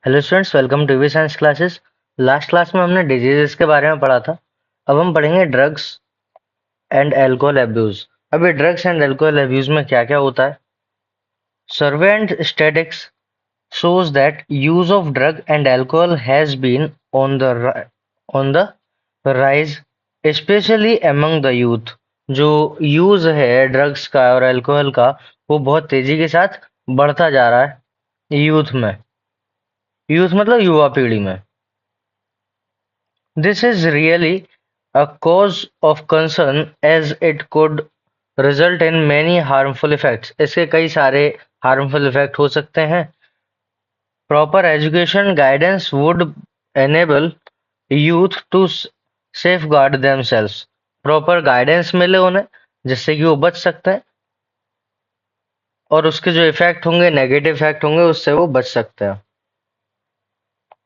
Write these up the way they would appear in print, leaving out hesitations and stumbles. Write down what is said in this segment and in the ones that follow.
Hello students, welcome to V science classes. Last class में हमने diseases के बारे में पढ़ा था। अब हम पढ़ेंगे ड्रग्स एंड अल्कोहल अब्यूज। अभी ड्रग्स एंड अल्कोहल अब्यूज में क्या क्या होता है। Survey and statistics shows that use of drug and alcohol has been on the rise, especially among the youth। जो यूज है ड्रग्स का और अल्कोहल का वो बहुत तेजी के साथ बढ़ता जा रहा है यूथ में। यूथ मतलब युवा पीढ़ी में। This is really a cause of concern as it could result in many harmful effects। इसके कई सारे harmful effect हो सकते हैं। Proper education guidance would enable youth to safeguard themselves। Proper guidance मिले उन्हें जिससे कि वो बच सकते हैं और उसके जो इफेक्ट होंगे, नेगेटिव इफेक्ट होंगे, उससे वो बच सकते हैं।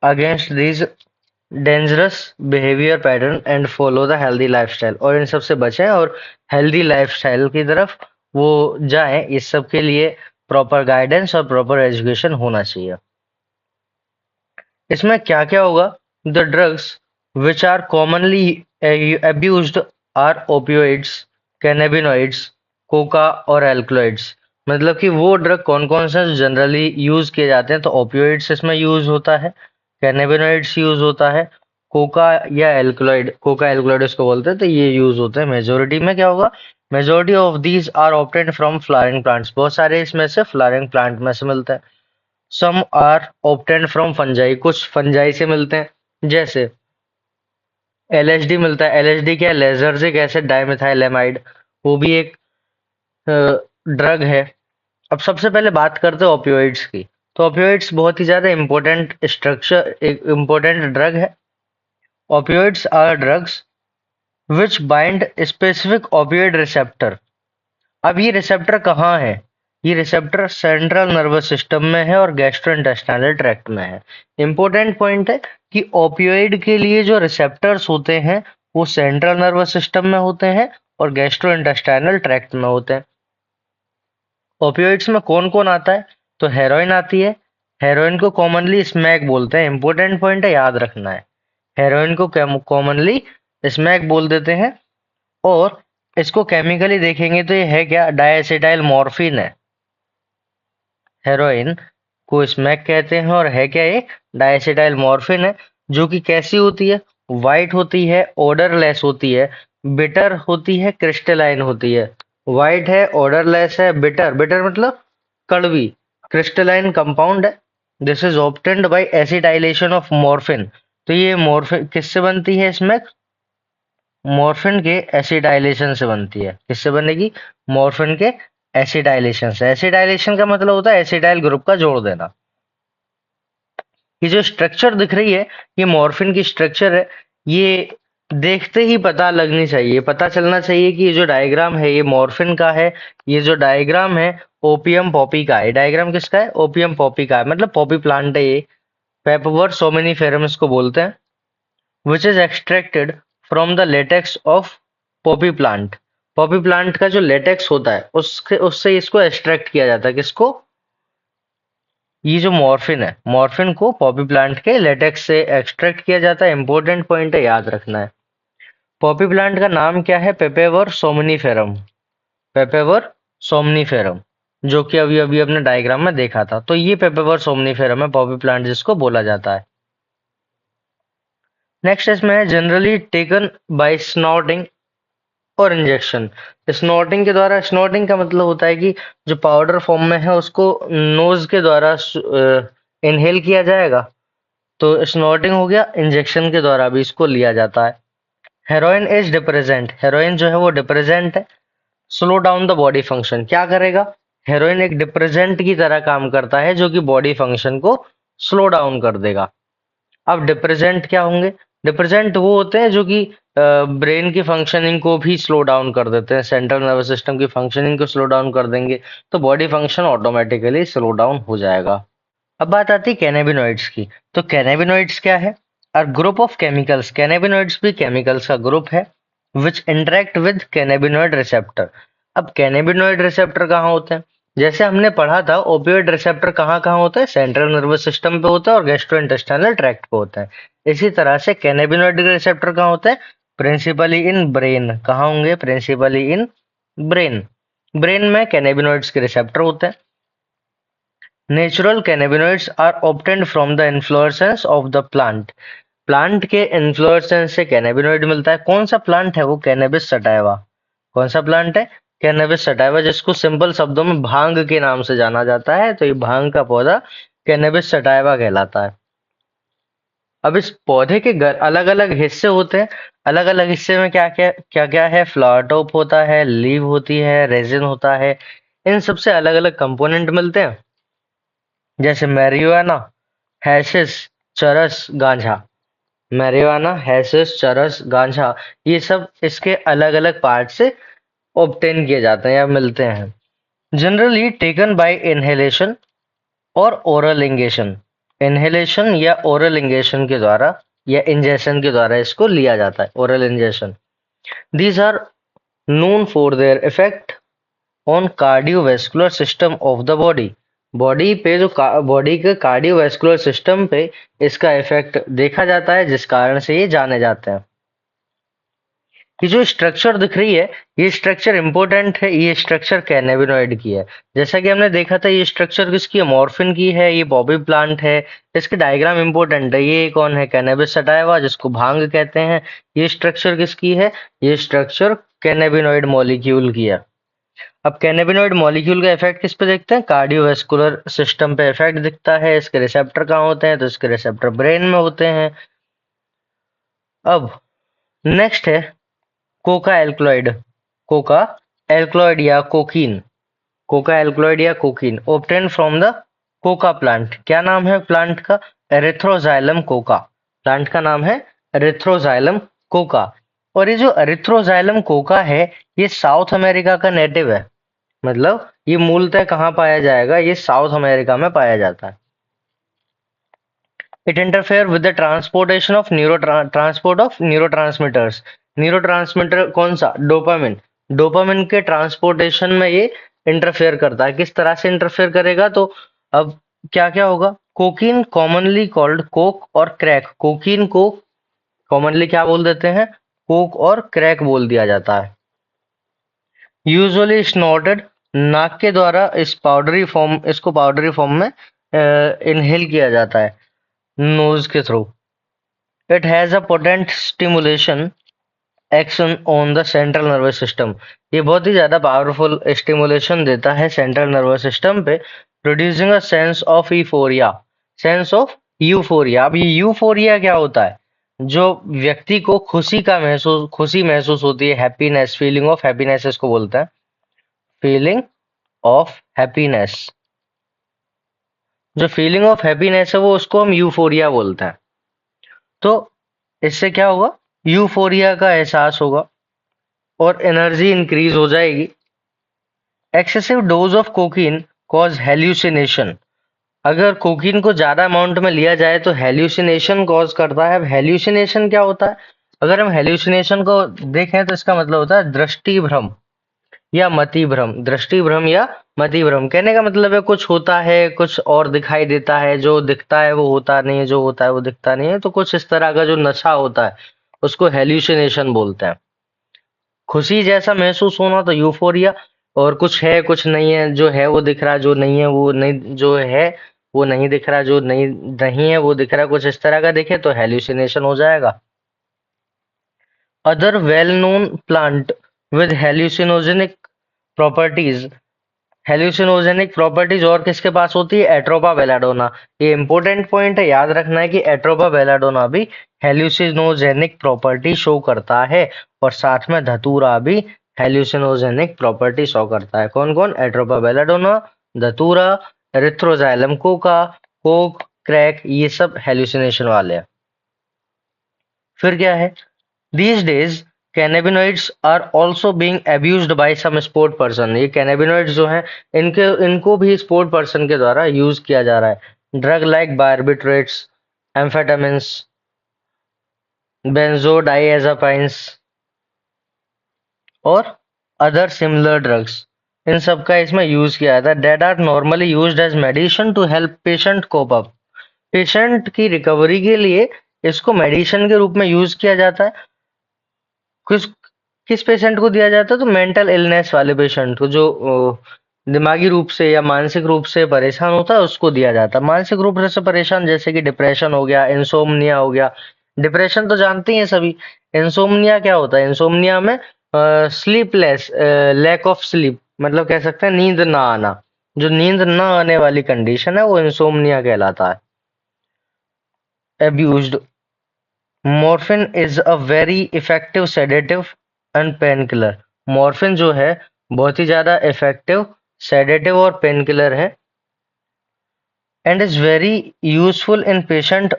Against these dangerous behaviour pattern and follow the healthy lifestyle. और इन सब से बचें और हेल्दी लाइफस्टाइल की तरफ वो जाएं। इस सब के लिए प्रॉपर गाइडेंस और प्रॉपर एजुकेशन होना चाहिए। इसमें क्या क्या होगा। The drugs which are commonly abused are opioids, cannabinoids, coca और एल्कलॉइड्स। मतलब कि वो ड्रग कौन कौन से जनरली यूज किए जाते हैं। तो ओपियोइड्स इसमें यूज होता है, कैनाबिनॉइड्स यूज होता है, कोका या एल्कलॉइड, कोका एल्कलॉइड इसको बोलते हैं, तो ये यूज होते हैं। मेजोरिटी में क्या होगा, majority of these are obtained from flowering plants. बहुत सारे इसमें से फ्लावरिंग प्लांट में से मिलते हैं। Some are obtained from fungi, कुछ फंजाई से मिलते हैं। जैसे एलएसडी मिलता है। एलएसडी क्या है, लेजर्जिक एसिड डाइमेथाइलेमाइड, वो भी एक ड्रग है। अब सबसे पहले बात करते हैं ओपियोइड्स की। तो ओपियोइड्स बहुत ही ज्यादा इंपॉर्टेंट स्ट्रक्चर, एक इंपॉर्टेंट ड्रग है। Opioids are drugs which bind specific opioid receptor। अब ये रिसेप्टर कहाँ है, ये रिसेप्टर सेंट्रल नर्वस सिस्टम में है और गैस्ट्रोइंटेस्टाइनल ट्रैक्ट में है। इंपॉर्टेंट पॉइंट है कि ओपियोइड के लिए जो रिसेप्टर्स होते हैं वो सेंट्रल नर्वस सिस्टम में होते हैं और गैस्ट्रोइंटेस्टाइनल ट्रैक्ट में होते हैं। ओपियोइड्स में कौन कौन आता है, तो हेरोइन आती है। हेरोइन को कॉमनली स्मैक बोलते हैं। इंपॉर्टेंट पॉइंट है, याद रखना है। हेरोइन को कॉमनली स्मैक बोल देते हैं। और इसको केमिकली देखेंगे तो ये है क्या, डाइएसिटाइल मॉर्फिन है। हेरोइन को स्मैक कहते हैं और है क्या, ये डाइएसिटाइल मॉर्फिन है। जो कि कैसी होती है, वाइट होती है, ऑर्डरलेस होती है, बिटर होती है, क्रिस्टलाइन होती है। वाइट है, ऑर्डरलेस है, बिटर, बिटर मतलब कड़वी, क्रिस्टलाइन कंपाउंड है। This is obtained by acetylation of morphine. तो ये मॉर्फिन किससे बनती है, इसमें मॉर्फिन के एसिटाइलेशन से बनती है। किससे बनेगी, मॉर्फिन के एसिटाइलेशन से। एसिटाइलेशन का मतलब होता है एसिटाइल ग्रुप का जोड़ देना। ये जो स्ट्रक्चर दिख रही है, ये मॉर्फिन की स्ट्रक्चर है। ये देखते ही पता लगनी चाहिए, पता चलना चाहिए कि ये जो डायग्राम है ये मॉर्फिन का है। ये जो डायग्राम है ओपियम पॉपी का है। डायग्राम किसका है, ओपियम पॉपी का है, मतलब पॉपी प्लांट है ये। पेपरवर सोमेनिफेरम इसको बोलते हैं। Which is extracted from the latex of Poppy plant. Poppy plant का जो लेटेक्स होता है उससे इसको एक्सट्रैक्ट किया जाता है। किसको, ये जो मॉर्फिन है, मॉर्फिन को पॉपी प्लांट के लेटेक्स से एक्सट्रैक्ट किया जाता है। इंपॉर्टेंट पॉइंट है, याद रखना है। पॉपी प्लांट का नाम क्या है, पेपेवर सोमनीफेरम। पेपेवर सोमनीफेरम, जो कि अभी अभी अपने डायग्राम में देखा था। तो ये पेपेवर सोमनीफेरम है, पॉपी प्लांट जिसको बोला जाता है। नेक्स्ट इसमें है जनरली टेकन बाय स्नॉटिंग और इंजेक्शन। स्नॉटिंग के द्वारा, स्नॉटिंग का मतलब होता है कि जो पाउडर फॉर्म में है उसको नोज के द्वारा इनहेल किया जाएगा, तो स्नॉटिंग हो गया। इंजेक्शन के द्वारा भी इसको लिया जाता है। हेरोइन इज डिप्रेजेंट, हेरोइन जो है वो डिप्रेजेंट है। Slow down the body function, क्या करेगा, हेरोइन एक डिप्रेजेंट की तरह काम करता है जो कि बॉडी फंक्शन को स्लो डाउन कर देगा। अब डिप्रेजेंट क्या होंगे, डिप्रेजेंट वो होते हैं जो कि ब्रेन की फंक्शनिंग को भी स्लो डाउन कर देते हैं। सेंट्रल नर्वस सिस्टम की फंक्शनिंग को स्लो डाउन कर देंगे तो body function automatically slow down हो जाएगा। अब बात आती है कैनाबिनॉइड्स की। तो कैनाबिनॉइड्स क्या है, a group of chemicals. Cannabinoids भी केमिकल्स का ग्रुप है विच इंटरेक्ट विद कैनाबिनॉइड रिसेप्टर। अब कैनाबिनॉइड रिसेप्टर कहाँ होते हैं, जैसे हमने पढ़ा था ओपियोइड रिसेप्टर कहाँ कहाँ होता है, सेंट्रल नर्वस सिस्टम पे होता है और गैस्ट्रोइंटेस्टाइनल ट्रैक्ट पे होता है। इसी तरह से कैनाबिनॉइड रिसेप्टर कहाँ होता है, प्रिंसिपली इन ब्रेन। कहाँ होंगे, प्रिंसिपली इन ब्रेन। ब्रेन में कैनाबिनॉइड्स के रिसेप्टर होते हैं। Natural cannabinoids are obtained from the inflorescence of the plant. Plant के इन्फ्लोरेसेंस से कैनाबिनॉइड मिलता है। कौन सा प्लांट है वो, कैनबिस सटाइवा। कौन सा प्लांट है, कैनबिस सटाइवा, जिसको सिंपल शब्दों में भांग के नाम से जाना जाता है। तो ये भांग का पौधा कैनबिस सटाइवा कहलाता है। अब इस पौधे के अलग अलग हिस्से होते हैं। अलग अलग हिस्से में क्या क्या है, फ्लावर टॉप होता है, लीव होती है, रेजिन होता है। इन सबसे अलग अलग कंपोनेंट मिलते हैं, जैसे मैरिजुआना, हैशिश, चरस, गांजा। मैरिजुआना, हैशिश, चरस, गांजा, ये सब इसके अलग अलग पार्ट से ऑब्टेन किए जाते हैं या मिलते हैं। जनरली टेकन बाय इनहेलेशन और ओरल इंगेशन। इनहेलेशन या ओरल इंगेशन के द्वारा या इंजेशन के द्वारा इसको लिया जाता है, oral ingestion. These are known for their effect on cardiovascular system of the body. Body पे जो बॉडी के कार्डियोवैस्कुलर सिस्टम पे इसका इफेक्ट देखा जाता है, जिस कारण से ये जाने जाते हैं। ये जो स्ट्रक्चर दिख रही है, ये स्ट्रक्चर इंपॉर्टेंट है। ये स्ट्रक्चर कैनाबिनॉइड की है। जैसा कि हमने देखा था, ये स्ट्रक्चर किसकी है, मॉर्फिन की है। ये बॉबी प्लांट है। इसके डायग्राम इंपॉर्टेंट है। ये कौन है, कैनबिस सटाइवा, जिसको भांग कहते हैं। ये स्ट्रक्चर किसकी है, ये स्ट्रक्चर कैनाबिनॉइड मॉलिक्यूल की है। अब कैनाबिनॉइड मॉलिक्यूल का इफेक्ट किस पे देखते हैं, कार्डियोवैस्कुलर सिस्टम पे इफेक्ट दिखता है। इसके रिसेप्टर कहाँ होते हैं, तो इसके रिसेप्टर ब्रेन में होते हैं। अब नेक्स्ट है कोका एल्कलॉइड। कोका एल्कलॉइड या कोकीन। कोका एल्कलॉइड या cocaine obtain from the Coca plant. क्या नाम है प्लांट का, एरिथ्रोजाइलम कोका। प्लांट का नाम है एरिथ्रोजाइलम कोका। और ये जो एरिथ्रोजाइलम कोका है, ये साउथ अमेरिका का नेटिव है। मतलब ये मूलतः कहाँ पाया जाएगा, ये साउथ अमेरिका में पाया जाता है। It interfere with the transportation of transport of neurotransmitters। Neurotransmitter कौन सा, डोपामिन। डोपामिन के ट्रांसपोर्टेशन में ये इंटरफेयर करता है। किस तरह से इंटरफेयर करेगा, तो अब क्या क्या होगा, कोकीन कॉमनली कॉल्ड कोक और क्रैक। कोकीन को कॉमनली क्या बोल देते हैं, कोक और क्रैक बोल दिया जाता है। यूजुअली स्नॉटेड, नाक के द्वारा इसको पाउडरी फॉर्म में इनहेल किया जाता है, नोज के through. It has a potent stimulation action on the central nervous system. ये बहुत ही ज्यादा पावरफुल स्टिमुलेशन देता है सेंट्रल नर्वस सिस्टम पे, producing a sense of euphoria. Sense of euphoria. अब ये यूफोरिया क्या होता है, जो व्यक्ति को खुशी महसूस होती है, हैप्पीनेस, फीलिंग ऑफ हैप्पीनेस इसको बोलते हैं, फीलिंग ऑफ हैप्पीनेस। जो फीलिंग ऑफ हैप्पीनेस है वो उसको हम यूफोरिया बोलते हैं। तो इससे क्या होगा, यूफोरिया का एहसास होगा और एनर्जी इंक्रीज हो जाएगी। Excessive dose of cocaine cause hallucination. अगर कोकीन को ज्यादा अमाउंट में लिया जाए तो हेल्यूसिनेशन कॉज करता है। अब हेल्यूसिनेशन क्या होता है, अगर हम हेल्यूसिनेशन को देखें तो इसका मतलब होता है दृष्टि भ्रम या मति भ्रम। दृष्टि भ्रम या मति भ्रम कहने का मतलब है कुछ होता है, कुछ और दिखाई देता है, जो दिखता है वो होता नहीं है, जो होता है वो दिखता नहीं है। तो कुछ इस तरह का जो नशा होता है उसको हेल्यूसिनेशन बोलते हैं। खुशी जैसा महसूस होना तो यूफोरिया, और कुछ है कुछ नहीं है, जो है वो दिख रहा है, जो नहीं है वो नहीं, जो है वो नहीं दिख रहा, जो नहीं नहीं है वो दिख रहा, कुछ इस तरह का दिखे तो हेल्यूसिनेशन हो जाएगा। Other well known plant with हेल्यूसिनोजेनिक properties. हेल्यूसिनोजेनिक properties और किसके पास होती है, एट्रोपा बेलाडोना। ये इंपॉर्टेंट पॉइंट है, याद रखना है कि एट्रोपा बेलाडोना भी हेल्यूसिनोजेनिक प्रॉपर्टी शो करता है, और साथ में धतूरा भी हेल्यूसिनोजेनिक प्रॉपर्टी शो करता है। कौन कौन, एट्रोपा बेलाडोना, धतूरा, एरिथ्रोजाइलम कोका, कोक, क्रैक, ये सब हेल्यूसिनेशन वाले हैं। फिर क्या है, These days, cannabinoids are also being abused by some sport person। ये cannabinoids जो हैं, इनको भी स्पोर्ट पर्सन के द्वारा यूज किया जा रहा है। ड्रग लाइक बार्बिट्रेट्स, एम्फेटामिन्स, बेंजोडाइएजापाइंस और अदर सिमिलर ड्रग्स इन सब का इसमें यूज किया जाता है। That are normally used as medicine to help patient cope up. Patient की रिकवरी के लिए इसको मेडिसिन के रूप में यूज किया जाता है। किस किस पेशेंट को दिया जाता है? तो मेंटल इलनेस वाले पेशेंट को, जो दिमागी रूप से या मानसिक रूप से परेशान होता है, उसको दिया जाता है। मानसिक रूप से परेशान जैसे कि डिप्रेशन हो गया, इंसोम्निया हो गया। डिप्रेशन तो जानते ही हैं सभी। इंसोम्निया क्या होता है? इंसोम्निया में स्लीपलेस, लैक ऑफ स्लीप, मतलब कह सकते हैं नींद ना आना। जो नींद ना आने वाली कंडीशन है वो इंसोम्निया कहलाता है। Abused. Morphine is a very effective sedative and painkiller. Morphine जो है बहुत ही ज्यादा इफेक्टिव सेडेटिव और पेन किलर है, and is very useful in patient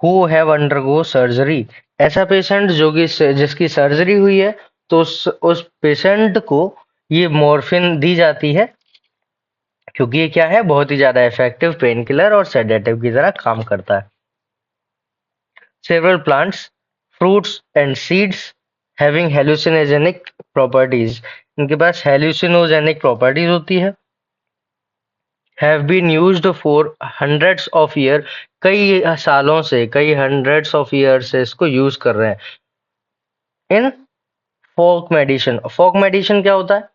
who have undergo surgery. ऐसा पेशेंट जो कि जिसकी सर्जरी हुई है, तो उस पेशेंट को ये मॉर्फिन दी जाती है, क्योंकि ये क्या है, बहुत ही ज्यादा इफेक्टिव पेन किलर और सेडेटिव की तरह काम करता है। Several plants, fruits and seeds having hallucinogenic properties, इनके पास hallucinogenic properties होती है। Have been used for hundreds of years, कई सालों से, कई hundreds of years से इसको यूज कर रहे हैं। इन फोक मेडिसिन। फोक मेडिसिन क्या होता है?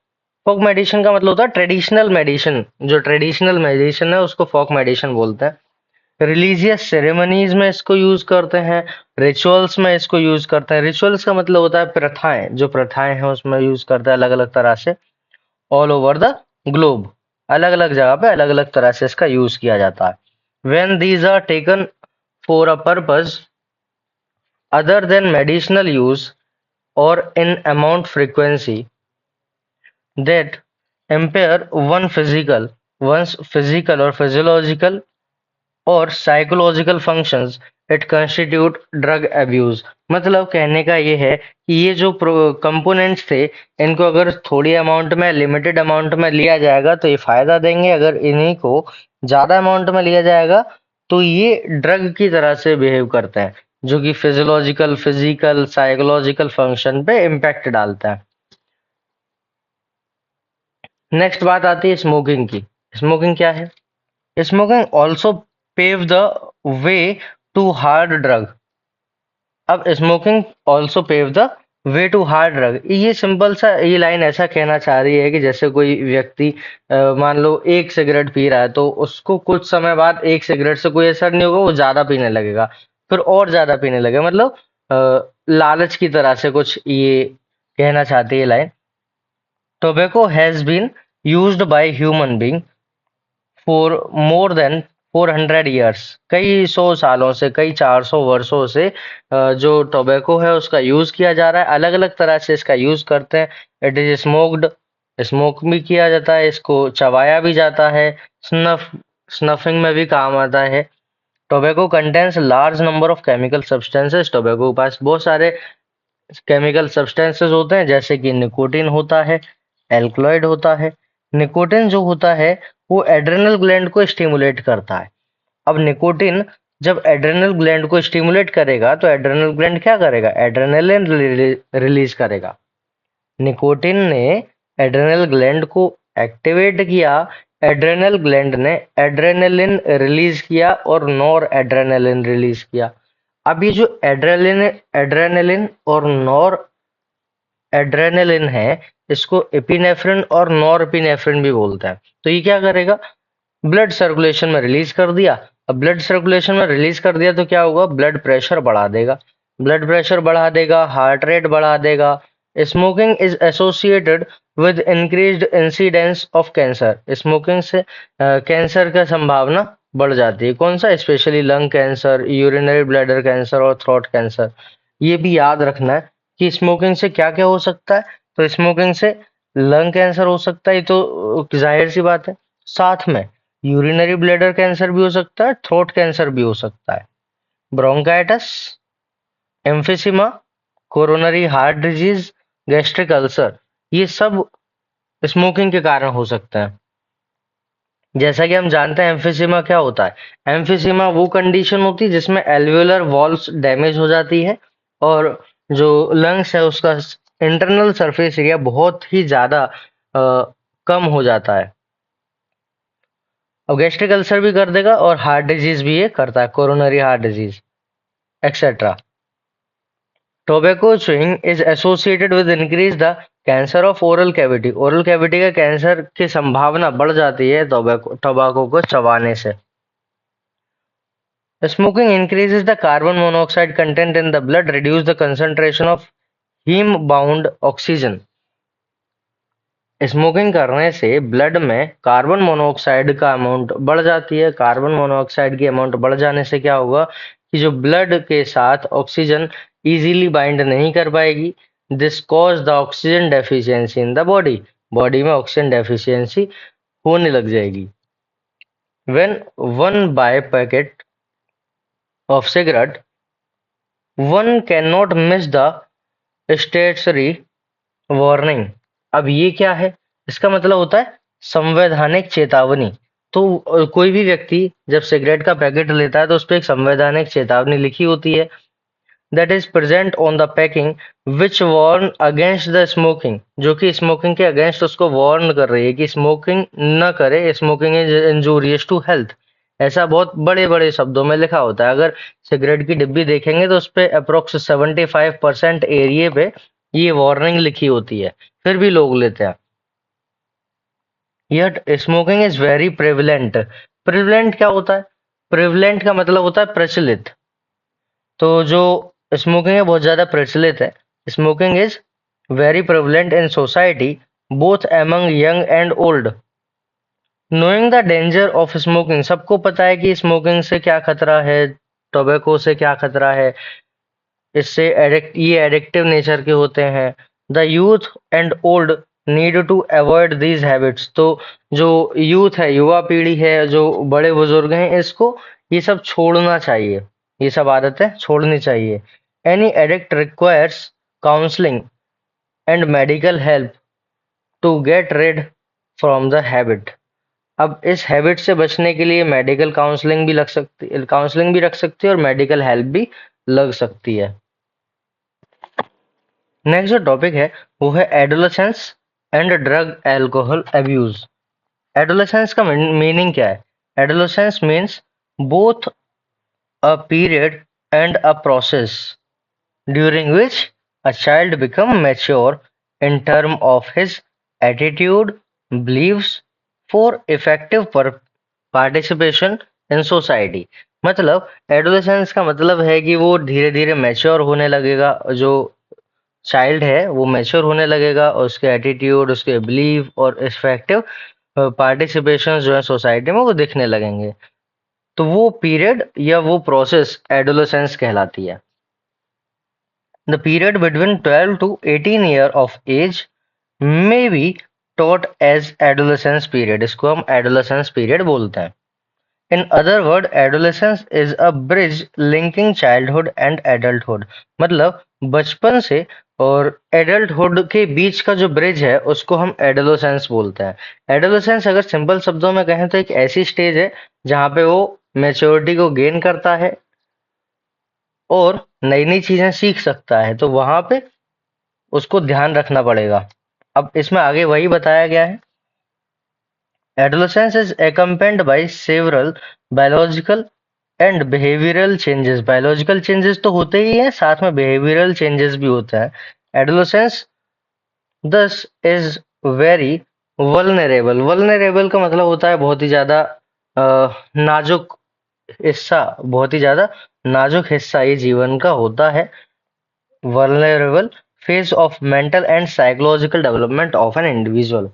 फोक मेडिसिन का मतलब होता है ट्रेडिशनल मेडिसिन। जो ट्रेडिशनल मेडिसिन है उसको फोक मेडिसिन बोलते हैं। रिलीजियस सेरेमनीज में इसको यूज करते हैं, रिचुअल्स में इसको यूज करते हैं। रिचुअल्स का मतलब होता है प्रथाएं, जो प्रथाएं हैं उसमें यूज करते हैं अलग अलग तरह से। ऑल ओवर द ग्लोब, अलग अलग जगह पे अलग अलग तरह से इसका यूज किया जाता है। When these are taken for a purpose other than medicinal use और in amount frequency that impair one's physical और physiological और psychological functions, it constitute drug abuse. मतलब कहने का ये है कि ये जो कंपोनेंट्स थे, इनको अगर थोड़ी अमाउंट में, लिमिटेड अमाउंट में लिया जाएगा तो ये फायदा देंगे, अगर इन्हीं को ज्यादा अमाउंट में लिया जाएगा तो ये ड्रग की तरह से बिहेव करते हैं, जो कि फिजियोलॉजिकल, फिजिकल, साइकोलॉजिकल फंक्शन पे इम्पैक्ट डालता है। नेक्स्ट बात आती है स्मोकिंग की। स्मोकिंग क्या है? Smoking also pave the way to hard drug. अब smoking also pave the way to hard drug, ये सिंपल सा ये लाइन ऐसा कहना चाह रही है कि जैसे कोई व्यक्ति मान लो एक सिगरेट पी रहा है, तो उसको कुछ समय बाद एक सिगरेट से कोई असर नहीं होगा, वो ज्यादा पीने लगेगा, फिर और ज्यादा पीने लगेगा। मतलब लालच की तरह से कुछ ये कहना चाहती है line. Tobacco has been used by human being for more than 400 years. कई सौ सालों से, कई 400 वर्षों से जो टोबैको है उसका यूज किया जा रहा है। अलग अलग तरह से इसका यूज करते हैं। इट इज स्मोक्ड, स्मोक भी किया जाता है, इसको चबाया भी जाता है, स्नफ स्नफिंग में भी काम आता है। Tobacco contains large number of chemical substances. Tobacco के पास बहुत सारे केमिकल सब्सटेंसेस होते हैं, जैसे कि निकोटिन होता है, एल्कलॉइड होता है। निकोटिन जो होता है वो एड्रेनल ग्लैंड को स्टिमुलेट करता है। अब निकोटिन जब एड्रेनल ग्लैंड को स्टिमुलेट करेगा तो एड्रेनल ग्लैंड क्या करेगा? एड्रेनलिन रिलीज करेगा। निकोटिन ने एड्रेनल ग्लैंड को एक्टिवेट किया, एड्रेनल ग्लैंड ने एड्रेनलिन रिलीज किया और नॉर एड्रेनलिन रिलीज किया। अब ये जो एड्रेनलिन और नॉर एड्रेनलिन है, इसको एपिनेफ्रिन और नॉर एपिनेफ्रिन भी बोलते हैं। तो ये क्या करेगा? ब्लड सर्कुलेशन में रिलीज कर दिया। अब ब्लड सर्कुलेशन में रिलीज कर दिया तो क्या होगा? ब्लड प्रेशर बढ़ा देगा। ब्लड प्रेशर बढ़ा देगा, हार्ट रेट बढ़ा देगा। Smoking is associated with increased incidence of cancer. Smoking से कैंसर का संभावना बढ़ जाती है। कौन सा? Specially lung cancer, urinary bladder cancer और थ्रोट कैंसर। ये भी याद रखना है कि स्मोकिंग से क्या क्या हो सकता है। तो स्मोकिंग से लंग कैंसर हो सकता है, ये तो जाहिर सी बात है। साथ में यूरिनरी ब्लैडर कैंसर भी हो सकता है, थ्रोट कैंसर भी हो सकता है, bronchitis, emphysema, coronary heart disease, gastric ulcer, ये सब स्मोकिंग के कारण हो सकते हैं। जैसा कि हम जानते हैं एम्फिसिमा क्या होता है। एम्फिसिमा वो कंडीशन होती है जिसमें एल्वियोलर वॉल्स डैमेज हो जाती है और जो लंग्स है उसका इंटरनल सरफेस एरिया बहुत ही ज्यादा कम हो जाता है। अब गैस्ट्रिक अल्सर भी कर देगा और हार्ट डिजीज भी ये करता है, coronary heart disease etcetera. Tobacco chewing is associated with increase the cancer of oral cavity. Oral cavity का कैंसर की संभावना बढ़ जाती है टोबैको को चबाने से। Smoking increases the carbon monoxide content in the blood, reduce the concentration of heme-bound oxygen। Smoking करने से ब्लड में कार्बन मोनोऑक्साइड का अमाउंट बढ़ जाती है। कार्बन मोनोऑक्साइड की अमाउंट बढ़ जाने से क्या होगा कि जो ब्लड के साथ ऑक्सीजन इजीली बाइंड नहीं कर पाएगी। This cause the oxygen deficiency in the body. Body में ऑक्सीजन डेफिशिएंसी होने लग जाएगी। When one buy packet of cigarette one can not miss the statutory warning. अब ये क्या है? इसका मतलब होता है संवैधानिक चेतावनी। तो कोई भी व्यक्ति जब सिगरेट का पैकेट लेता है तो उस पर एक संवैधानिक चेतावनी लिखी होती है, that is present on the packing which warn against the smoking, जो कि स्मोकिंग के अगेंस्ट उसको वार्न कर रही है कि स्मोकिंग न करे, smoking is injurious to health. ऐसा बहुत बड़े बड़े शब्दों में लिखा होता है। अगर सिगरेट की डिब्बी देखेंगे तो उस पर अप्रोक्स 75% एरिया पे ये वार्निंग लिखी होती है, फिर भी लोग लेते हैं। Yet smoking is very prevalent. Prevalent क्या होता है? प्रेवलेंट का मतलब होता है प्रचलित। तो जो स्मोकिंग है बहुत ज्यादा प्रचलित है। Smoking is very prevalent in society both among young and old. Knowing the danger of smoking, सबको पता है कि स्मोकिंग से क्या खतरा है, टोबैको से क्या खतरा है। इससे ये एडिक्टिव नेचर के होते हैं। The youth and old need to avoid these habits. तो जो यूथ है, युवा पीढ़ी है, जो बड़े बुजुर्ग हैं, इसको ये सब छोड़ना चाहिए, ये सब आदतें छोड़नी चाहिए। Any addict requires counselling and medical help to get rid from the habit. अब इस हैबिट से बचने के लिए मेडिकल काउंसलिंग भी काउंसलिंग भी रख सकती है और मेडिकल हेल्प भी लग सकती है। नेक्स्ट जो टॉपिक है वो है adolescence and drug alcohol abuse. Adolescence का मीनिंग क्या है? Adolescence means both a period and a process during which a child become mature in term of his attitude, believes for effective participation in society. मतलब adolescence का मतलब है कि वो धीरे धीरे मैच्योर होने लगेगा। जो चाइल्ड है वो मैच्योर होने लगेगा और उसके एटीट्यूड, उसके बिलीव और इफेक्टिव पार्टिसिपेशन जो है सोसाइटी में वो दिखने लगेंगे। तो वो पीरियड या वो प्रोसेस एडोलेसेंस कहलाती है। The period between 12 to 18 year of age may be taught as adolescence period. इसको हम एडोलेसेंस पीरियड बोलते हैं। In other word, adolescence is a bridge linking childhood and adulthood। मतलब बचपन से और एडल्टहुड के बीच का जो ब्रिज है उसको हम एडोलेसेंस बोलते हैं। एडोलेसेंस अगर सिंपल शब्दों में कहें तो एक ऐसी स्टेज है जहाँ पे वो मेच्योरिटी को गेन करता है और नई नई चीजें सीख सकता है, तो वहां पे उसको ध्यान रखना पड़ेगा। अब इसमें आगे वही बताया गया है। Adolescence is accompanied by several biological and behavioral changes। Biological changes तो होते ही हैं, साथ में behavioral changes भी होते हैं। Adolescence thus is very vulnerable। Vulnerable का मतलब होता है बहुत ही ज्यादा नाजुक हिस्सा, बहुत ही ज्यादा नाजुक हिस्सा ये जीवन का होता है। Vulnerable phase of mental and psychological development of an individual।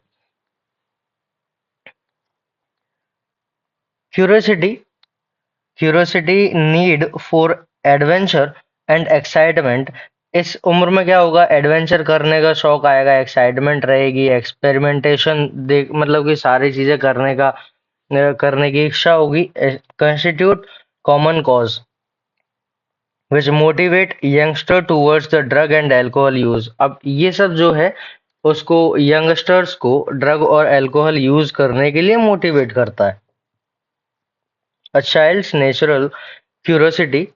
Curiosity need for adventure and excitement. इस उम्र में क्या होगा? एडवेंचर करने का शौक आएगा, एक्साइटमेंट रहेगी, एक्सपेरिमेंटेशन देख मतलब कि सारी चीजें करने की इच्छा होगी। Constitute common cause which motivate youngster towards the drug and alcohol use. अब ये सब जो है उसको यंगस्टर्स को ड्रग और एल्कोहल यूज करने के लिए मोटिवेट करता है। A child's natural curiosity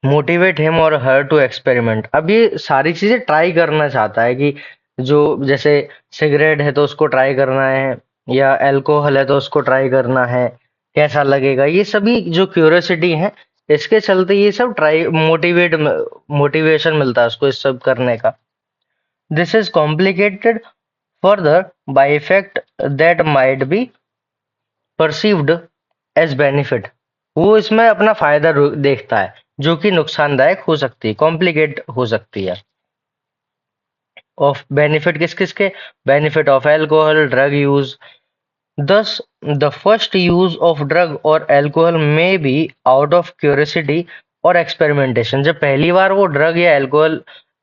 motivate him और हर टू एक्सपेरिमेंट। अब ये सारी चीजें ट्राई करना चाहता है कि जो जैसे सिगरेट है तो उसको ट्राई करना है, या अल्कोहल है तो उसको ट्राई करना है, कैसा लगेगा, ये सभी जो क्यूरियोसिटी है, इसके चलते ये सब ट्राई मोटिवेशन मिलता है उसको इस सब करने का। This is complicated further by effect that might be perceived as benefit. वो इसमें अपना फायदा देखता है जो कि नुकसानदायक हो सकती है, कॉम्प्लिकेट हो सकती है। ऑफ बेनिफिट किस किस के? Benefit of alcohol drug use. Thus, the first use of drug or alcohol may be out of curiosity or experimentation। जब पहली बार वो ड्रग या अल्कोहल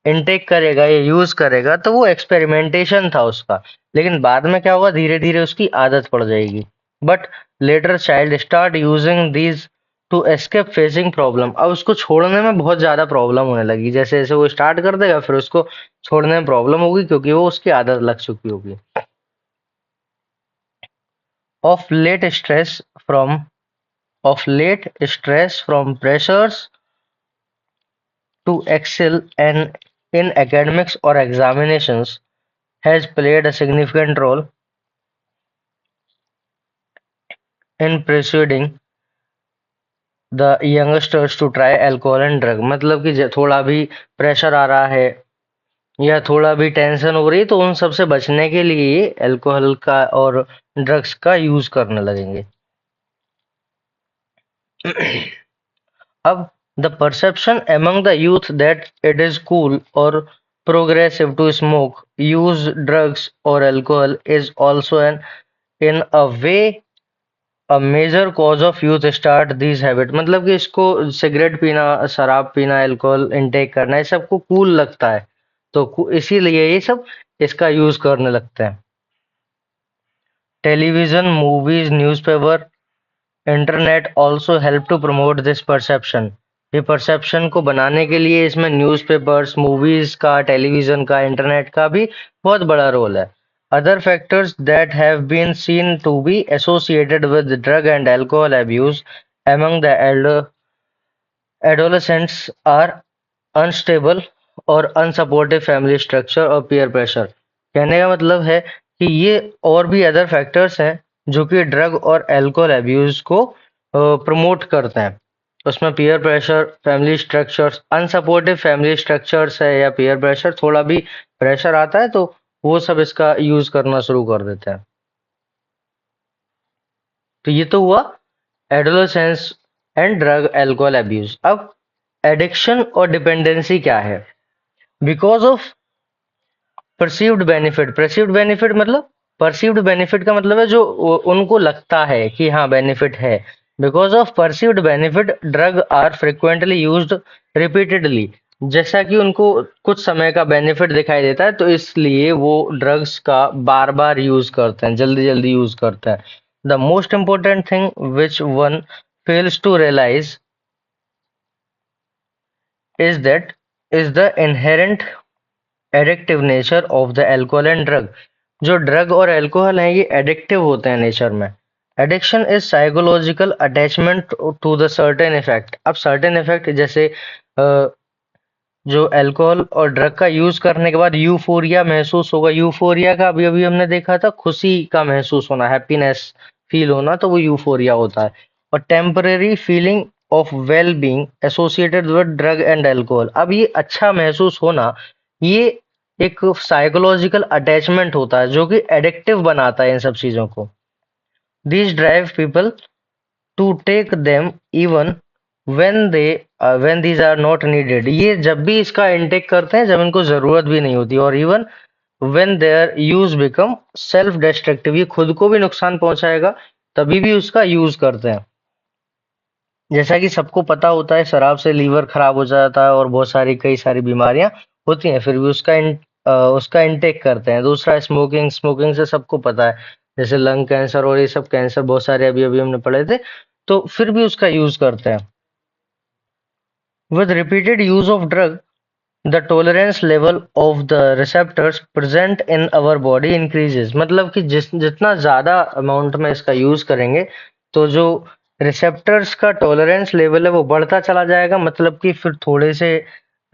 इनटेक करेगा या यूज करेगा तो वो एक्सपेरिमेंटेशन था उसका, लेकिन बाद में क्या होगा, धीरे धीरे उसकी आदत पड़ जाएगी। But later child start using these two escape facing problem. अब उसको छोड़ने में बहुत ज्यादा प्रॉब्लम होने लगी, जैसे जैसे वो स्टार्ट कर देगा फिर उसको छोड़ने में प्रॉब्लम होगी क्योंकि वो उसकी आदत लग चुकी होगी। of late stress from of late stress from pressures to excel and in academics or examinations has played a significant role in persuading the youngsters to try alcohol and drug। मतलब कि थोड़ा भी प्रेशर आ रहा है या थोड़ा भी tension हो रही है तो उन सब से बचने के लिए ये अल्कोहल का और ड्रग्स का यूज करने लगेंगे। अब the perception among the youth that it is cool or progressive to smoke, use drugs or alcohol is also an in a way a major cause of youth start these habit। मतलब कि इसको cigarette पीना, शराब पीना, alcohol intake करना ये सबको cool लगता है, तो इसीलिए ये सब इसका यूज करने लगते हैं। Television, movies, newspaper, internet also help to promote this perception. ये परसेप्शन को बनाने के लिए इसमें न्यूज़पेपर्स, मूवीज का, टेलीविजन का, इंटरनेट का भी बहुत बड़ा रोल है। Other factors that have been seen to be associated with drug and alcohol abuse among the adolescents are unstable और unsupportive फैमिली स्ट्रक्चर और पीयर प्रेशर। कहने का मतलब है कि ये और भी अदर फैक्टर्स हैं जो कि ड्रग और अल्कोहल अब्यूज को प्रमोट करते हैं। उसमें peer pressure, family structures, unsupportive family structures है या पीयर प्रेशर, थोड़ा भी प्रेशर आता है तो वो सब इसका यूज करना शुरू कर देते हैं। तो ये तो हुआ adolescence and drug alcohol abuse. अब एडिक्शन और डिपेंडेंसी क्या है? बिकॉज ऑफ परसीव्ड बेनिफिट मतलब, परसीव्ड बेनिफिट का मतलब है जो उनको लगता है कि हाँ बेनिफिट है। Because of perceived benefit drug are frequently used repeatedly. जैसा कि उनको कुछ समय का बेनिफिट दिखाई देता है तो इसलिए वो ड्रग्स का बार बार यूज करते हैं, जल्दी जल्दी यूज करते हैं। The most important thing which one fails to realise is that is the inherent addictive nature of the alcohol and drug. जो ड्रग और अल्कोहल हैं ये एडिक्टिव होते हैं नेचर में। Addiction is psychological attachment to the certain effect. अब certain effect जैसे जो अल्कोहल और ड्रग का यूज करने के बाद यूफोरिया महसूस होगा। यूफोरिया का अभी अभी हमने देखा था, खुशी का महसूस होना, हैप्पीनेस फील होना, तो वो यूफोरिया होता है। और temporary feeling of well being associated with drug and alcohol. अब ये अच्छा महसूस होना ये एक साइकोलॉजिकल अटैचमेंट होता है जो कि एडिक्टिव बनाता है इन सब चीजों को। These drive people to take them even when these are not needed. ये जब भी इसका इनटेक करते हैं जब इनको जरूरत भी नहीं होती, और even when their use become self destructive, ये खुद को भी नुकसान पहुंचाएगा तभी भी उसका यूज करते हैं। जैसा कि सबको पता होता है शराब से लीवर खराब हो जाता है और बहुत सारी कई सारी बीमारियां होती हैं, फिर भी उसका इनटेक करते हैं। दूसरा स्मोकिंग, स्मोकिंग से सबको पता है जैसे लंग कैंसर और ये सब कैंसर बहुत सारे अभी अभी हमने पढ़े थे, तो फिर भी उसका यूज करते हैं। With repeated use of drug the tolerance level of the receptors present in our body increases. मतलब कि जितना ज्यादा अमाउंट में इसका यूज करेंगे तो जो रिसेप्टर्स का टॉलरेंस लेवल है वो बढ़ता चला जाएगा। मतलब कि फिर थोड़े से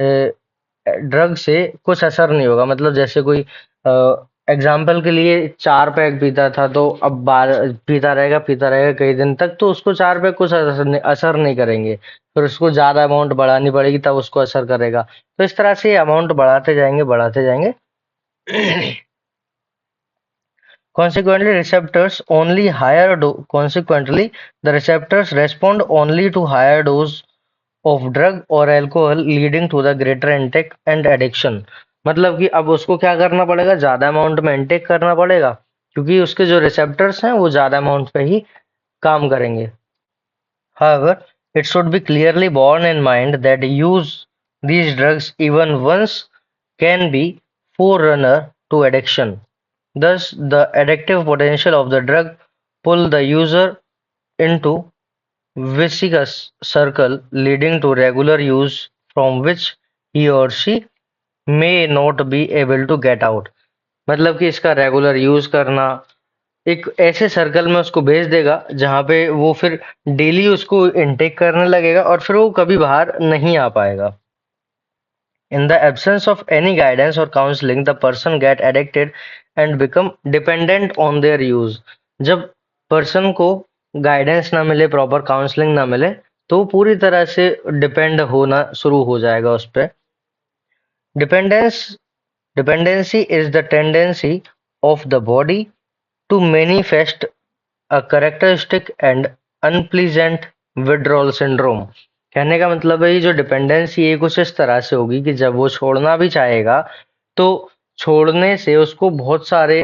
ड्रग से कुछ असर नहीं होगा। मतलब जैसे कोई एग्जाम्पल के लिए 4 पैक पीता था, तो अब 12 पीता रहेगा कई दिन तक, तो उसको 4 पैक कुछ असर नहीं करेंगे। फिर उसको ज्यादा अमाउंट बढ़ानी पड़ेगी, तब उसको असर करेगा। तो इस तरह से अमाउंट बढ़ाते जाएंगे, बढ़ाते जाएंगे। Consequently, the receptors respond only to higher dose of drug or alcohol, leading to the greater intake and addiction। मतलब कि अब उसको क्या करना पड़ेगा, ज्यादा अमाउंट में इनटेक करना पड़ेगा, क्योंकि उसके जो रिसेप्टर्स हैं वो ज्यादा अमाउंट पे ही काम करेंगे। However, it should be clearly borne in mind that use these drugs even once can be forerunner to addiction. Thus, the addictive potential of the drug pull the user into vicious circle, leading to regular use from which he or she may not be able to get out। मतलब कि इसका regular use करना एक ऐसे circle में उसको भेज देगा जहां पे वो फिर डेली उसको इनटेक करने लगेगा, और फिर वो कभी बाहर नहीं आ पाएगा। In the absence of any guidance or counseling, the person get addicted and become dependent on their use। जब पर्सन को गाइडेंस ना मिले, प्रॉपर काउंसलिंग ना मिले, तो वो पूरी तरह से डिपेंड होना शुरू हो जाएगा उस पे। Dependence Dependency is the tendency of the body to manifest a characteristic and unpleasant withdrawal syndrome। कहने का मतलब है, ये जो डिपेंडेंसी है कुछ इस तरह से होगी कि जब वो छोड़ना भी चाहेगा, तो छोड़ने से उसको बहुत सारे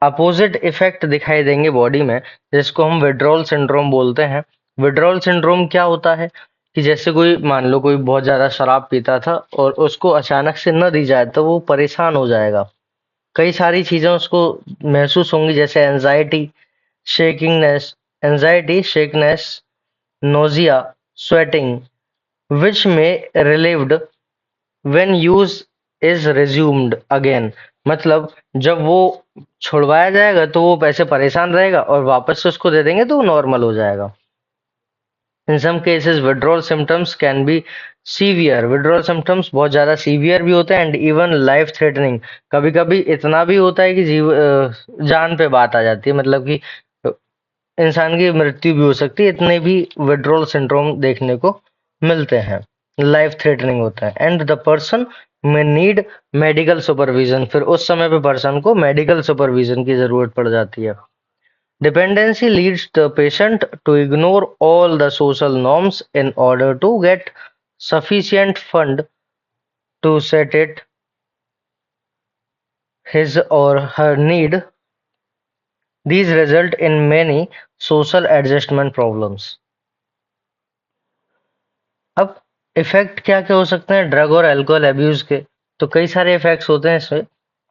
अपोजिट इफेक्ट दिखाई देंगे बॉडी में, जिसको हम विड्रॉल सिंड्रोम बोलते हैं। विड्रॉल सिंड्रोम क्या होता है कि जैसे कोई, मान लो कोई बहुत ज्यादा शराब पीता था और उसको अचानक से न दी जाए तो वो परेशान हो जाएगा। कई सारी चीजें उसको महसूस होंगी, जैसे एंजाइटी शेकनेस, नोजिया, स्वेटिंग, विच में relieved when use is resumed again. मतलब जब वो छुड़वाया जाएगा तो वो पैसे परेशान रहेगा, और वापस से उसको दे देंगे तो वो नॉर्मल हो जाएगा। In some cases withdrawal symptoms can be severe. Withdrawal symptoms बहुत ज्यादा सीवियर भी होते हैं, एंड इवन लाइफ थ्रेटनिंग। कभी कभी इतना भी होता है कि जान पे बात आ जाती है, मतलब कि इंसान की मृत्यु भी हो सकती है। इतने भी विड्रॉल सिंड्रोम देखने को मिलते हैं, लाइफ थ्रेटनिंग होता है। एंड द पर्सन में नीड मेडिकल सुपरविजन। फिर उस समय पे पर्सन को मेडिकल सुपरविजन की जरूरत पड़ जाती है। Dependency leads the patient to ignore all the social norms in order to get sufficient fund to satisfy his or her need। These result in many social adjustment problems। अब effect क्या क्या हो सकते हैं ड्रग और alcohol abuse के? तो कई सारे इफेक्ट्स होते हैं इसमें।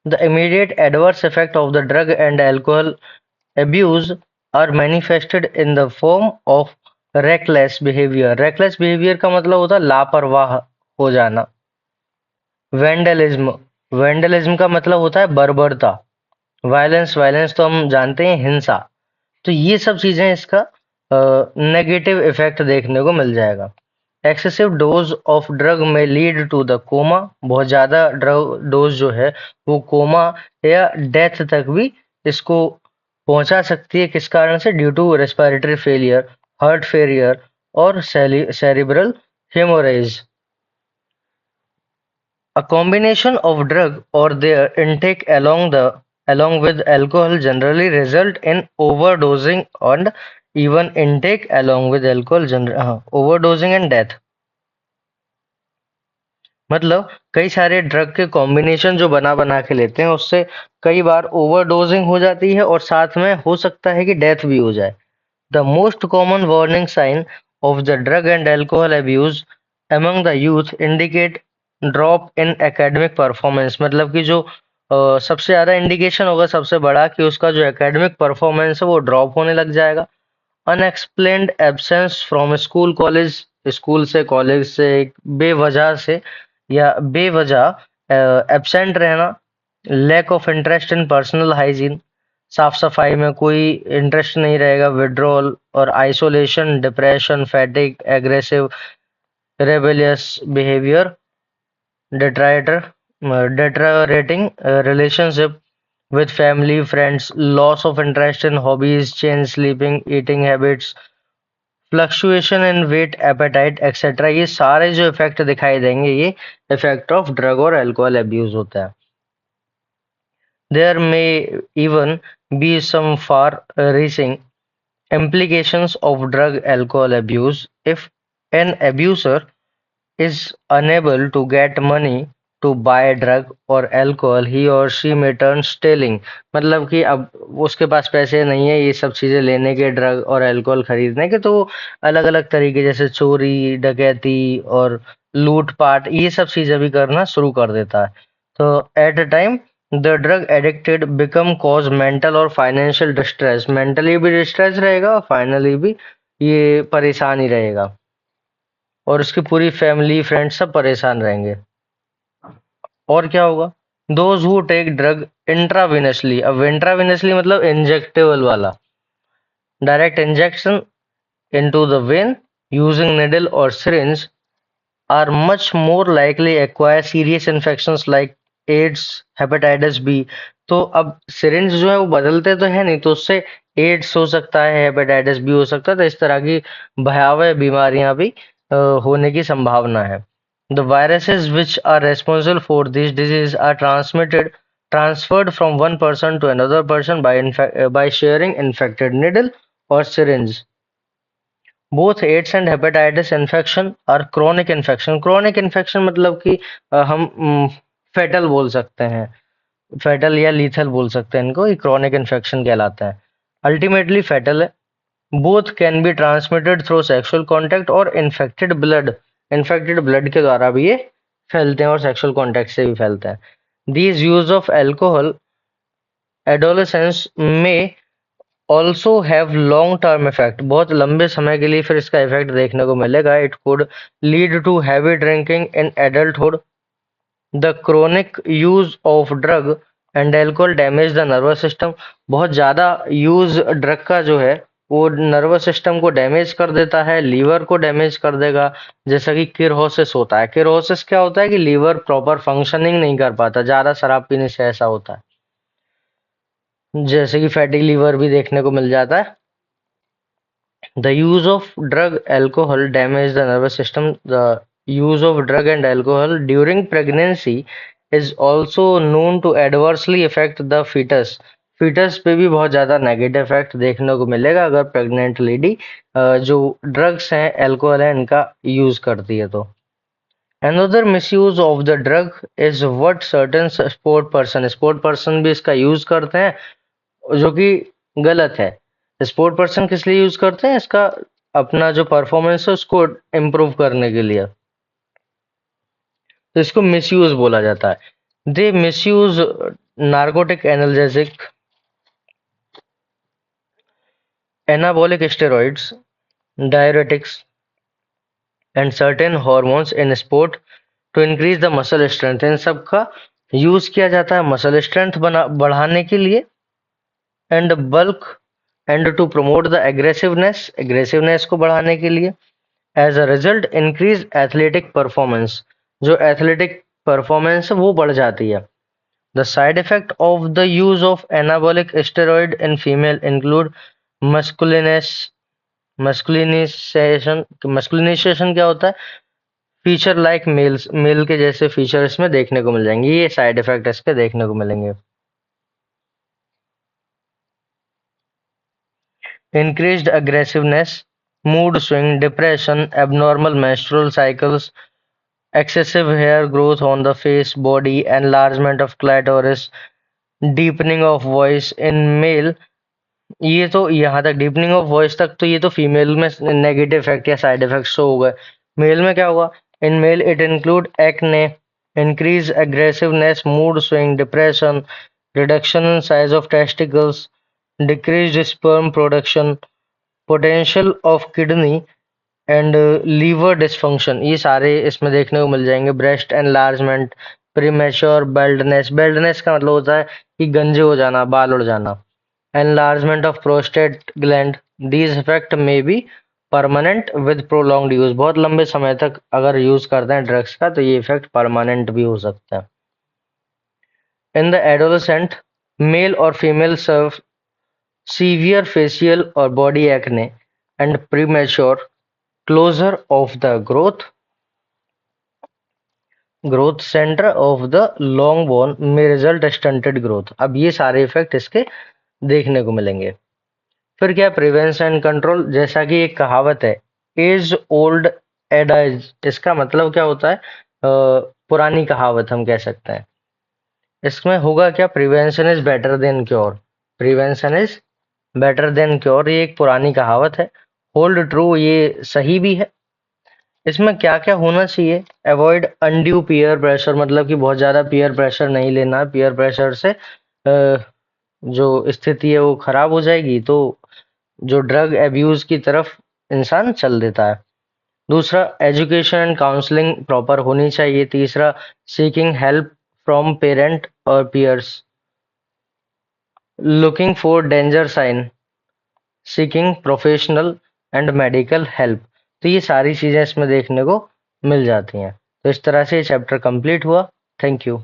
The immediate adverse effect of the drug and alcohol abuse are manifested in the form of reckless behavior। reckless behavior का मतलब होता है लापरवाह हो जाना। वेंडलिज्म, वेंडलिज्म का मतलब होता है बर्बरता। वायलेंस, वायलेंस तो हम जानते हैं हिंसा। तो ये सब चीजें इसका नेगेटिव इफेक्ट देखने को मिल जाएगा। एक्सेसिव डोज ऑफ ड्रग में लीड टू द कोमा। बहुत ज्यादा ड्रग डोज जो है वो कोमा या डेथ तक भी इसको पहुंचा सकती है। किस कारण से? Due to respiratory failure, heart failure और cerebral haemorrhage. A combination of drug or their intake along with alcohol generally result in overdosing, and even intake along with alcohol overdosing and death। मतलब कई सारे drug के combination जो बना बना के लेते हैं उससे कई बार ओवरडोजिंग हो जाती है, और साथ में हो सकता है कि डेथ भी हो जाए। The most common warning sign of the drug and alcohol abuse among the youth indicate drop in academic performance। मतलब कि जो सबसे ज्यादा इंडिकेशन होगा, सबसे बड़ा, कि उसका जो एकेडमिक परफॉर्मेंस है वो ड्रॉप होने लग जाएगा। Unexplained absence from school college, school से कॉलेज से बेवजह से या बेवजह एब्सेंट रहना। Lack of interest in personal hygiene, साफ सफाई में कोई इंटरेस्ट नहीं रहेगा। विड्रॉल और isolation, depression, fatigue, aggressive rebellious behaviour, deteriorate, deteriorating relationship with family, friends, loss of interest in hobbies, change sleeping, eating habits, fluctuation in weight, appetite etcetera, ये सारे जो इफेक्ट दिखाई देंगे ये इफेक्ट ऑफ ड्रग और alcohol abuse होता है. There may even be some far reaching implications of drug alcohol abuse if an abuser is unable to get money to buy drug or alcohol, he or she may turn stealing. मतलब कि अब उसके पास पैसे नहीं है ये सब चीजें लेने के, ड्रग और अल्कोहल खरीदने के, तो अलग अलग तरीके जैसे चोरी, डकैती और लूटपाट ये सब चीजें भी करना शुरू कर देता है. तो at a time the drug addicted become cause mental और फाइनेंशियल डिस्ट्रेस, मेंटली भी डिस्ट्रेस रहेगा और फाइनली भी ये परेशान ही रहेगा और उसकी पूरी फैमिली फ्रेंड्स सब परेशान रहेंगे. और क्या होगा, those who take drug intravenously, अब इंट्रावेनसली मतलब इंजेक्टेबल वाला, direct injection into the vein using needle और syringe are much more likely acquire serious infections like AIDS, hepatitis B. तो अब सिरिंज जो है वो बदलते तो है नहीं, तो उससे एड्स हो सकता है, हेपेटाइटिस बी हो सकता है, तो इस तरह की भयावह बीमारियां भी होने की संभावना है. The viruses which are responsible for this disease are transferred from one person to another person by sharing infected needle or syringe. Both AIDS and hepatitis infection are chronic infection. Chronic infection मतलब कि हम फेटल बोल सकते हैं, फेटल या lethal बोल सकते हैं इनको, ये क्रोनिक इन्फेक्शन कहलाता है. अल्टीमेटली फेटल है. Both can be transmitted through sexual contact और इन्फेक्टेड ब्लड के द्वारा भी ये फैलते हैं और सेक्सुअल कांटेक्ट से भी फैलते हैं. These use of alcohol adolescence में also have long term effect, बहुत लंबे समय के लिए फिर इसका इफेक्ट देखने को मिलेगा. It could lead to heavy drinking in adulthood. The chronic use of drug and alcohol damage the nervous system. बहुत ज़्यादा यूज ड्रग का जो है वो नर्वस सिस्टम को डैमेज कर देता है, लीवर को डैमेज कर देगा. जैसा कि किरहोसिस होता है. किरहोसिस क्या होता है कि लीवर प्रॉपर फंक्शनिंग नहीं कर पाता, ज़्यादा शराब पीने से ऐसा होता है. जैसे कि फैटी लीवर भी देखने को मिल जाता है. The use of drug alcohol damage the nervous system. The use of drug and alcohol during pregnancy is also known to adversely affect the fetus. Fetus पे भी बहुत ज़्यादा नेगेटिव इफेक्ट देखने को मिलेगा अगर प्रेग्नेंट लेडी जो ड्रग्स हैं, अल्कोहल है, इनका यूज करती है तो. Another misuse of the drug is what certain sport person भी इसका यूज करते हैं जो कि गलत है. स्पोर्ट पर्सन किस लिए यूज करते हैं इसका, अपना जो परफॉर्मेंस है उसको इम्प्रूव करने के लिए, तो इसको मिसयूज बोला जाता है. They misuse narcotic analgesic, anabolic steroids, diuretics and certain hormones in sport to increase the muscle strength. इन सब का यूज किया जाता है मसल स्ट्रेंथ बढ़ाने के लिए, and bulk and to promote the aggressiveness को बढ़ाने के लिए. As a result increase athletic performance, जो एथलेटिक परफॉर्मेंस है वो बढ़ जाती है. The side effect of the use of anabolic steroid in female include masculinise masculinisation क्या होता है, फीचर लाइक मेल के जैसे फीचर इसमें देखने को मिल जाएंगे. ये साइड इफेक्ट इसके देखने को मिलेंगे. Increased aggressiveness, mood swing, depression, abnormal menstrual cycles, excessive hair growth on the face, body, enlargement of clitoris, deepening of voice in male. ये तो यहाँ तक डीपनिंग ऑफ वॉइस तक तो ये तो फीमेल में नेगेटिव इफेक्ट या साइड इफेक्ट्स हो गए. मेल में क्या होगा, in male it include acne, increase aggressiveness, mood swing, depression, reduction in size of testicles, decreased sperm production, potential of kidney and liver dysfunction, ये सारे इसमें देखने को मिल जाएंगे. ब्रेस्ट एनलार्जमेंट, प्रीमेच्योर बेल्डनेस का मतलब होता है कि गंजे हो जाना, बाल उड़ जाना. Enlargement of prostate gland. These effect may be permanent with prolonged use. बहुत लंबे समय तक अगर यूज करते हैं ड्रग्स का तो ये इफेक्ट परमानेंट भी हो सकता है. इन द एडोलेसेंट, मेल और female serve severe facial or body acne and premature closure of the growth center of the long bone may result stunted growth। अब ये सारे इफेक्ट इसके देखने को मिलेंगे। फिर क्या प्रिवेंशन एंड कंट्रोल, जैसा कि एक कहावत है, एज ओल्ड एडाइज, इसका मतलब क्या होता है? पुरानी कहावत हम कह सकते हैं। इसमें होगा क्या? Prevention is better than cure. Prevention is better than cure, ये एक पुरानी कहावत है, होल्ड ट्रू, ये सही भी है। इसमें क्या क्या होना चाहिए? अवॉइड अनड्यू पीयर प्रेशर, मतलब कि बहुत ज्यादा पीयर प्रेशर नहीं लेना। पीयर प्रेशर से जो स्थिति है वो खराब हो जाएगी, तो जो ड्रग एब्यूज की तरफ इंसान चल देता है। दूसरा, एजुकेशन एंड काउंसलिंग प्रॉपर होनी चाहिए। तीसरा, सीकिंग हेल्प फ्रॉम पेरेंट और peers, looking for danger sign, seeking professional and medical help. तो ये सारी चीजें इसमें देखने को मिल जाती हैं। तो इस तरह से ये चैप्टर कंप्लीट हुआ। Thank you.